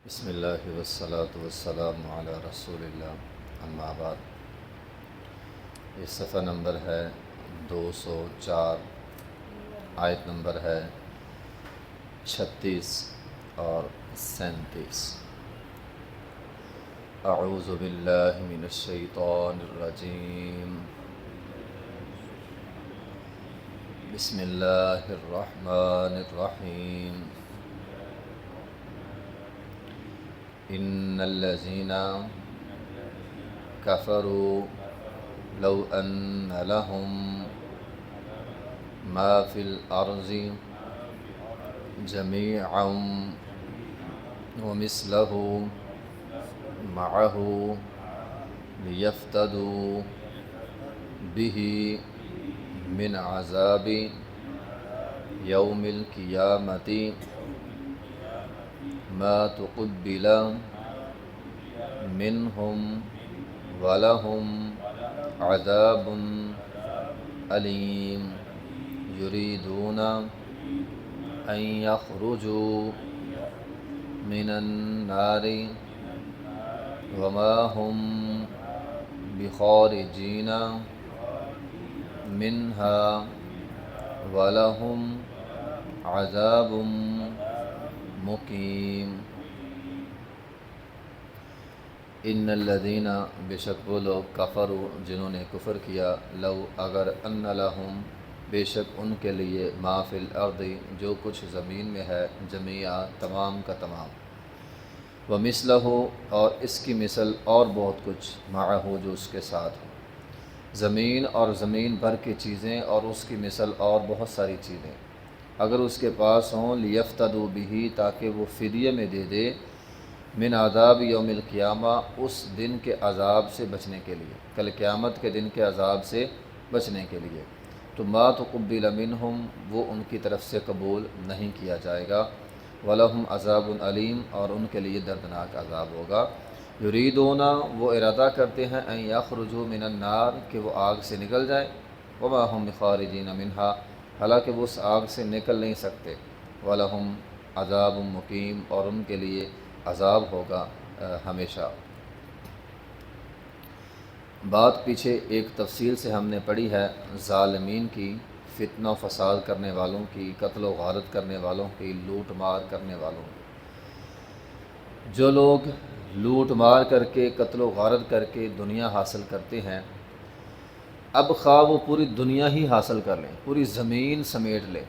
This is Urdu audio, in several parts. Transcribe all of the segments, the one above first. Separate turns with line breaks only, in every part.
بسم اللہ والصلاة والسلام علی رسول اللہ اما بعد۔ یہ صفحہ نمبر ہے 204، آیت نمبر ہے 36 اور 37۔ اعوذ باللہ من الشیطان الرجیم، بسم اللہ الرحمن الرحیم۔ ان الذین کفروا لو ان لهم ما فی الارض جميعا ومثله معه لیفتدوا به من عذاب یوم القیامۃ ما تقبل منهم ولهم عذاب علیم یریدون ان یخرجوا من النار وما هم بخارجین منها ولهم عذاب مقیم۔ ان الذین، بے شک وہ لوگ، کفروا جنہوں نے کفر کیا، لو اگر، ان لہم بے شک ان کے لیے، ما فی الارض جو کچھ زمین میں ہے، جمیعا تمام کا تمام، ومثلہ اور اس کی مثل اور بہت کچھ، معہ جو اس کے ساتھ ہو، زمین اور زمین بھر کی چیزیں اور اس کی مثل اور بہت ساری چیزیں اگر اس کے پاس ہوں، لیفتدوا بہ تاکہ وہ فدیے میں دے دے، من عذاب یوم القیامہ اس دن کے عذاب سے بچنے کے لیے، کل قیامت کے دن کے عذاب سے بچنے کے لیے، تو ما تقبل منہم وہ ان کی طرف سے قبول نہیں کیا جائے گا، ولہم عذاب علیم اور ان کے لیے دردناک عذاب ہوگا۔ یریدون وہ ارادہ کرتے ہیں، ان یخرجوا من النار کہ وہ آگ سے نکل جائیں، وما ہم بخارجین منہا حالانکہ وہ اس آگ سے نکل نہیں سکتے، وَلَهُمْ عذاب مقیم اور ان کے لیے عذاب ہوگا ہمیشہ۔ بات پیچھے ایک تفصیل سے ہم نے پڑھی ہے، ظالمین کی، فتنہ و فساد کرنے والوں کی، قتل و غارت کرنے والوں کی، لوٹ مار کرنے والوں کی۔ جو لوگ لوٹ مار کر کے، قتل و غارت کر کے دنیا حاصل کرتے ہیں، اب خواہ وہ پوری دنیا ہی حاصل کر لیں، پوری زمین سمیٹ لیں،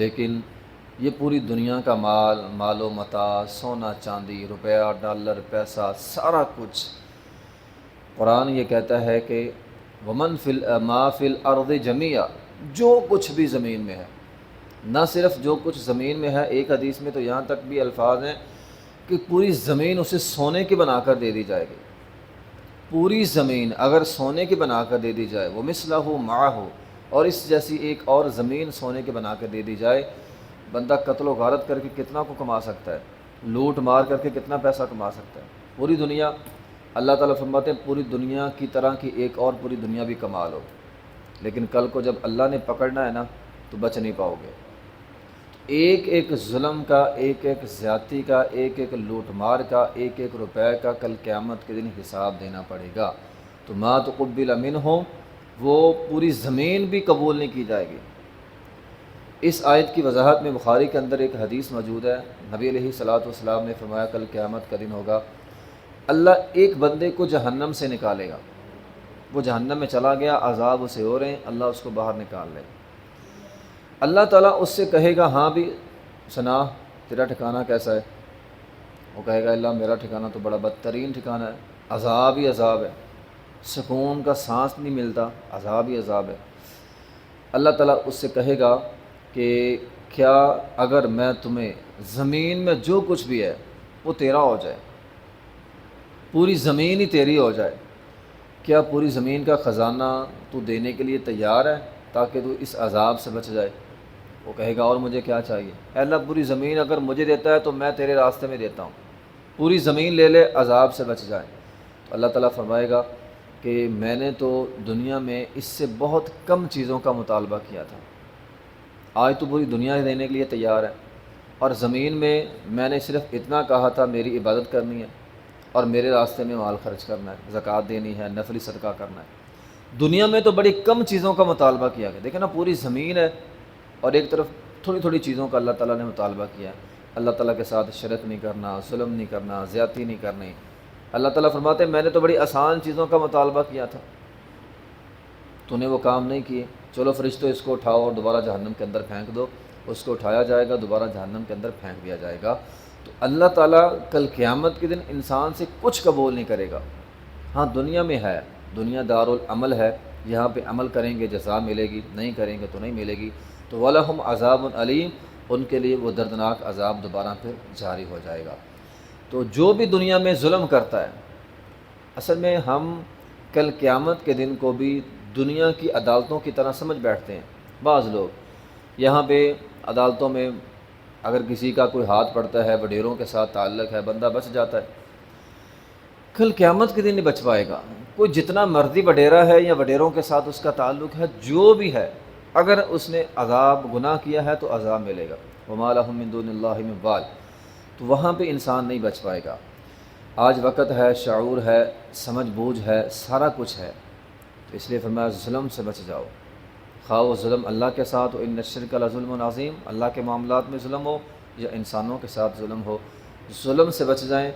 لیکن یہ پوری دنیا کا مال و متاع، سونا چاندی، روپیہ ڈالر پیسہ، سارا کچھ، قرآن یہ کہتا ہے کہ ومن فی ما فی الارض جمیعا جو کچھ بھی زمین میں ہے، نہ صرف جو کچھ زمین میں ہے، ایک حدیث میں تو یہاں تک بھی الفاظ ہیں کہ پوری زمین اسے سونے کی بنا کر دے دی جائے گی، پوری زمین اگر سونے کی بنا کر دے دی جائے، وہ مثلہ معہ اور اس جیسی ایک اور زمین سونے کی بنا کر دے دی جائے، بندہ قتل و غارت کر کے کتنا کو کما سکتا ہے، لوٹ مار کر کے کتنا پیسہ کما سکتا ہے، پوری دنیا، اللہ تعالیٰ فرماتے ہیں پوری دنیا کی طرح کی ایک اور پوری دنیا بھی کما لو، لیکن کل کو جب اللہ نے پکڑنا ہے نا تو بچ نہیں پاؤ گے۔ ایک ایک ظلم کا، ایک ایک زیادتی کا، ایک ایک لوٹ مار کا، ایک ایک روپے کا کل قیامت کے دن حساب دینا پڑے گا، تو ما تقبل منہم وہ پوری زمین بھی قبول نہیں کی جائے گی۔ اس آیت کی وضاحت میں بخاری کے اندر ایک حدیث موجود ہے، نبی علیہ الصلاۃ والسلام نے فرمایا کل قیامت کا دن ہوگا، اللہ ایک بندے کو جہنم سے نکالے گا، وہ جہنم میں چلا گیا، عذاب اسے ہو رہے ہیں، اللہ اس کو باہر نکال لے گا، اللہ تعالیٰ اس سے کہے گا ہاں بھی سنا تیرا ٹھکانہ کیسا ہے؟ وہ کہے گا اللہ میرا ٹھکانہ تو بڑا بدترین ٹھکانہ ہے، عذاب ہی عذاب ہے، سکون کا سانس نہیں ملتا، عذاب ہی عذاب ہے۔ اللہ تعالیٰ اس سے کہے گا کہ کیا اگر میں تمہیں زمین میں جو کچھ بھی ہے وہ تیرا ہو جائے، پوری زمین ہی تیری ہو جائے، کیا پوری زمین کا خزانہ تو دینے کے لیے تیار ہے تاکہ تو اس عذاب سے بچ جائے؟ وہ کہے گا اور مجھے کیا چاہیے؟ اے اللہ پوری زمین اگر مجھے دیتا ہے تو میں تیرے راستے میں دیتا ہوں، پوری زمین لے لے، عذاب سے بچ جائے۔ تو اللہ تعالیٰ فرمائے گا کہ میں نے تو دنیا میں اس سے بہت کم چیزوں کا مطالبہ کیا تھا، آج تو پوری دنیا دینے کے لیے تیار ہے، اور زمین میں نے صرف اتنا کہا تھا میری عبادت کرنی ہے اور میرے راستے میں مال خرچ کرنا ہے، زکوٰۃ دینی ہے، نفلی صدقہ کرنا ہے۔ دنیا میں تو بڑی کم چیزوں کا مطالبہ کیا گیا، دیکھیں نا پوری زمین ہے اور ایک طرف تھوڑی تھوڑی چیزوں کا اللہ تعالیٰ نے مطالبہ کیا ہے۔ اللہ تعالیٰ کے ساتھ شرک نہیں کرنا، ظلم نہیں کرنا، زیادتی نہیں کرنی۔ اللہ تعالیٰ فرماتے ہیں میں نے تو بڑی آسان چیزوں کا مطالبہ کیا تھا، تو نے وہ کام نہیں کیے، چلو فرشتوں اس کو اٹھاؤ اور دوبارہ جہنم کے اندر پھینک دو۔ اس کو اٹھایا جائے گا، دوبارہ جہنم کے اندر پھینک دیا جائے گا۔ تو اللہ تعالیٰ کل قیامت کے دن انسان سے کچھ قبول نہیں کرے گا۔ ہاں دنیا میں ہے، دنیا دار العمل ہے، یہاں پہ عمل کریں گے جزا ملے گی، نہیں کریں گے تو نہیں ملے گی۔ تو وَلَهُمْ عَذَابٌ علیم، ان کے لیے وہ دردناک عذاب دوبارہ پھر جاری ہو جائے گا۔ تو جو بھی دنیا میں ظلم کرتا ہے، اصل میں ہم کل قیامت کے دن کو بھی دنیا کی عدالتوں کی طرح سمجھ بیٹھتے ہیں۔ بعض لوگ یہاں پہ عدالتوں میں اگر کسی کا کوئی ہاتھ پڑتا ہے، وڈیروں کے ساتھ تعلق ہے، بندہ بچ جاتا ہے، کل قیامت کے دن نہیں بچ پائے گا۔ کوئی جتنا مرضی وڈیرا ہے یا وڈیروں کے ساتھ اس کا تعلق ہے، جو بھی ہے، اگر اس نے عذاب گناہ کیا ہے تو عذاب ملے گا۔ وَمَا لَهُم مِّن دُونِ اللَّهِ مِن وَالٍ، تو وہاں پہ انسان نہیں بچ پائے گا۔ آج وقت ہے، شعور ہے، سمجھ بوجھ ہے، سارا کچھ ہے، تو اس لیے فرمایا ظلم سے بچ جاؤ، خواہ وہ ظلم اللہ کے ساتھ ہو، ان الشرک لظلم عظیم، اللہ کے معاملات میں ظلم ہو یا انسانوں کے ساتھ ظلم ہو، ظلم سے بچ جائیں۔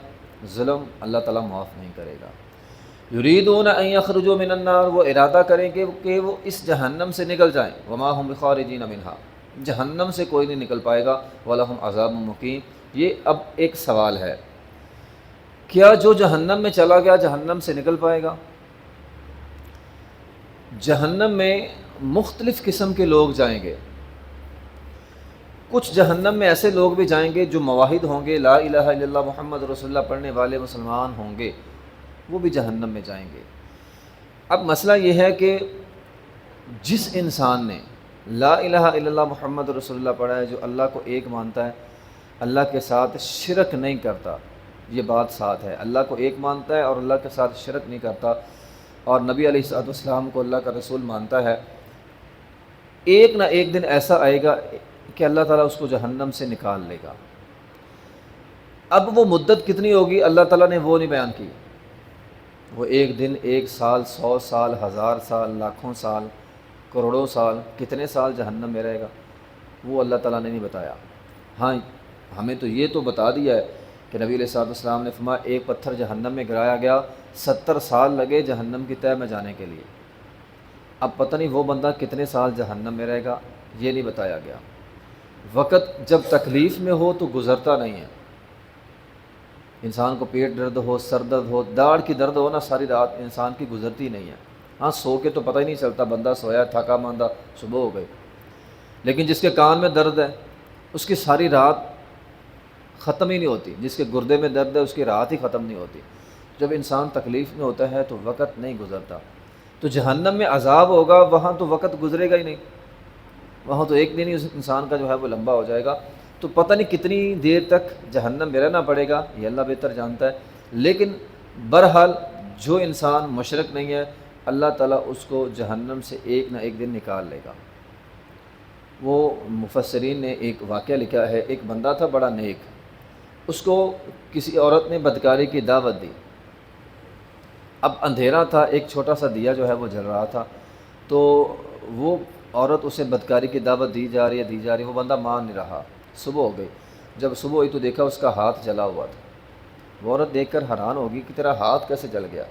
ظلم اللہ تعالیٰ معاف نہیں کرے گا۔ یریدون ان یخرجوا من النار، وہ ارادہ کریں کہ وہ اس جہنم سے نکل جائیں۔ وما هم بخارجین منہا، جہنم سے کوئی نہیں نکل پائے گا۔ ولہم عذاب مقیم، یہ اب ایک سوال ہے، کیا جو جہنم میں چلا گیا جہنم سے نکل پائے گا؟ جہنم میں مختلف قسم کے لوگ جائیں گے۔ کچھ جہنم میں ایسے لوگ بھی جائیں گے جو موحد ہوں گے، لا الہ الا اللہ محمد رسول اللہ پڑھنے والے مسلمان ہوں گے، وہ بھی جہنم میں جائیں گے۔ اب مسئلہ یہ ہے کہ جس انسان نے لا الہ الا اللہ محمد رسول اللہ پڑھا ہے، جو اللہ کو ایک مانتا ہے، اللہ کے ساتھ شرک نہیں کرتا، یہ بات ساتھ ہے، اللہ کو ایک مانتا ہے اور اللہ کے ساتھ شرک نہیں کرتا، اور نبی علیہ الصلوۃ والسلام کو اللہ کا رسول مانتا ہے، ایک نہ ایک دن ایسا آئے گا کہ اللہ تعالیٰ اس کو جہنم سے نکال لے گا۔ اب وہ مدت کتنی ہوگی اللہ تعالیٰ نے وہ نہیں بیان کی، وہ ایک دن، ایک سال، 100 سال، 1000 سال، لاکھوں سال، کروڑوں سال، کتنے سال جہنم میں رہے گا، وہ اللہ تعالیٰ نے نہیں بتایا۔ ہاں ہمیں تو یہ تو بتا دیا ہے کہ نبی علیہ الصلوۃ والسلام نے فرمایا ایک پتھر جہنم میں گرایا گیا، 70 سال لگے جہنم کی تہہ میں جانے کے لیے۔ اب پتہ نہیں وہ بندہ کتنے سال جہنم میں رہے گا، یہ نہیں بتایا گیا۔ وقت جب تکلیف میں ہو تو گزرتا نہیں ہے، انسان کو پیٹ درد ہو، سر درد ہو، داڑھ کی درد ہو نا، ساری رات انسان کی گزرتی نہیں ہے۔ ہاں سو کے تو پتہ ہی نہیں چلتا، بندہ سویا تھکا ماندہ، صبح ہو گئی، لیکن جس کے کان میں درد ہے اس کی ساری رات ختم ہی نہیں ہوتی، جس کے گردے میں درد ہے اس کی رات ہی ختم نہیں ہوتی۔ جب انسان تکلیف میں ہوتا ہے تو وقت نہیں گزرتا۔ تو جہنم میں عذاب ہوگا، وہاں تو وقت گزرے گا ہی نہیں، وہاں تو ایک دن ہی اس انسان کا جو ہے وہ لمبا ہو جائے گا۔ تو پتہ نہیں کتنی دیر تک جہنم میں رہنا پڑے گا، یہ اللہ بہتر جانتا ہے۔ لیکن بہرحال جو انسان مشرک نہیں ہے، اللہ تعالیٰ اس کو جہنم سے ایک نہ ایک دن نکال لے گا۔ وہ مفسرین نے ایک واقعہ لکھا ہے، ایک بندہ تھا بڑا نیک، اس کو کسی عورت نے بدکاری کی دعوت دی۔ اب اندھیرا تھا، ایک چھوٹا سا دیا جو ہے وہ جل رہا تھا، تو وہ عورت اسے بدکاری کی دعوت دی جا رہی ہے، وہ بندہ مان نہیں رہا۔ صبح ہو گئی، جب صبح ہوئی تو دیکھا اس کا ہاتھ جلا ہوا تھا۔ وہ عورت دیکھ کر حیران ہوگی کہ تیرا ہاتھ کیسے جل گیا۔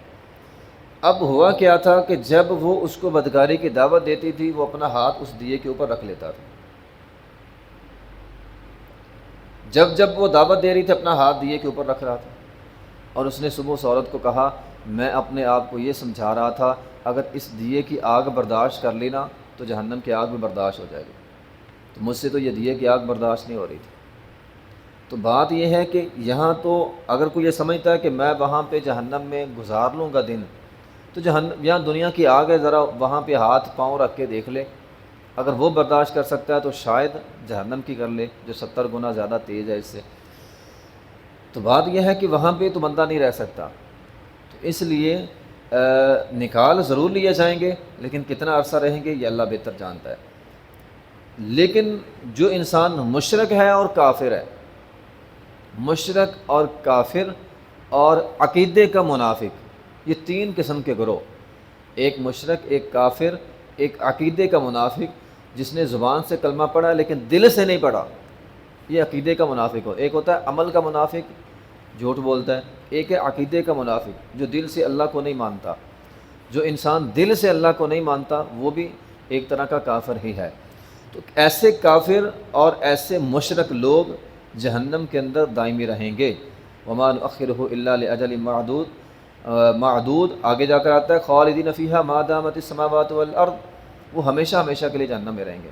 اب ہوا کیا تھا کہ جب وہ اس کو بدکاری کی دعوت دیتی تھی، وہ اپنا ہاتھ اس دیے کے اوپر رکھ لیتا تھا۔ جب وہ دعوت دے رہی تھی اپنا ہاتھ دیے کے اوپر رکھ رہا تھا، اور اس نے صبح اس عورت کو کہا میں اپنے آپ کو یہ سمجھا رہا تھا اگر اس دیے کی آگ برداشت کر لینا تو جہنم کی آگ بھی برداشت ہو جائے گی، تو مجھ سے تو یہ دیے کی آگ برداشت نہیں ہو رہی تھی۔ تو بات یہ ہے کہ یہاں تو اگر کوئی یہ سمجھتا ہے کہ میں وہاں پہ جہنم میں گزار لوں گا دن، تو جہنم یہاں دنیا کی آگ ہے، ذرا وہاں پہ ہاتھ پاؤں رکھ کے دیکھ لے، اگر وہ برداشت کر سکتا ہے تو شاید جہنم کی کر لے جو 70 گنا زیادہ تیز ہے اس سے۔ تو بات یہ ہے کہ وہاں پہ تو بندہ نہیں رہ سکتا، تو اس لیے نکال ضرور لیے جائیں گے، لیکن کتنا عرصہ رہیں گے یہ اللہ بہتر جانتا ہے۔ لیکن جو انسان مشرک ہے اور کافر ہے، مشرک اور کافر اور عقیدے کا منافق، یہ تین قسم کے گروہ، ایک مشرک، ایک کافر، ایک عقیدے کا منافق جس نے زبان سے کلمہ پڑھا لیکن دل سے نہیں پڑھا، یہ عقیدے کا منافق ہو۔ ایک ہوتا ہے عمل کا منافق، جھوٹ بولتا ہے۔ ایک ہے عقیدے کا منافق جو دل سے اللہ کو نہیں مانتا۔ جو انسان دل سے اللہ کو نہیں مانتا وہ بھی ایک طرح کا کافر ہی ہے۔ تو ایسے کافر اور ایسے مشرک لوگ جہنم کے اندر دائمی رہیں گے۔ وما نؤخرہ الا لاجل معدود، آگے جا کر آتا ہے خالدین فیہا ما دامت السماوات والارض، وہ ہمیشہ ہمیشہ کے لیے جہنم میں رہیں گے۔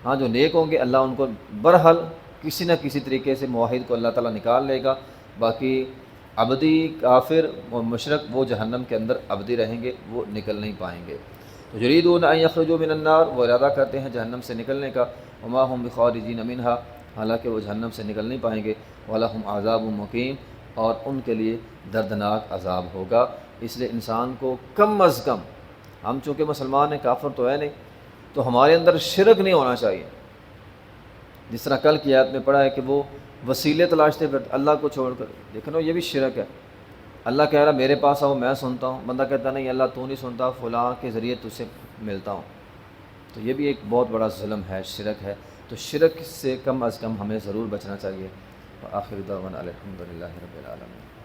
ہاں جو نیک ہوں گے اللہ ان کو برحال کسی نہ کسی طریقے سے موحد کو اللہ تعالیٰ نکال لے گا، باقی ابدی کافر و مشرک وہ جہنم کے اندر ابدی رہیں گے، وہ نکل نہیں پائیں گے۔ تو یریدون ان یخرجوا من النار، وہ ارادہ کرتے ہیں جہنم سے نکلنے کا، وما هم بخارجین منہا، حالانکہ وہ جہنم سے نکل نہیں پائیں گے، ولہم عذاب مقیم، اور ان کے لیے دردناک عذاب ہوگا۔ اس لیے انسان کو کم از کم، ہم چونکہ مسلمان ہیں، کافر تو ہے نہیں، تو ہمارے اندر شرک نہیں ہونا چاہیے۔ جس طرح کل کی آیت میں پڑھا ہے کہ وہ وسیلے تلاشتے پھر اللہ کو چھوڑ کر، دیکھو یہ بھی شرک ہے۔ اللہ کہہ رہا میرے پاس آؤ میں سنتا ہوں، بندہ کہتا نہیں اللہ تو نہیں سنتا، فلاں کے ذریعے تجھ سے ملتا ہوں، تو یہ بھی ایک بہت بڑا ظلم ہے، شرک ہے۔ تو شرک سے کم از کم ہمیں ضرور بچنا چاہیے۔ وآخر دعوانا الحمدللہ رب العالمین۔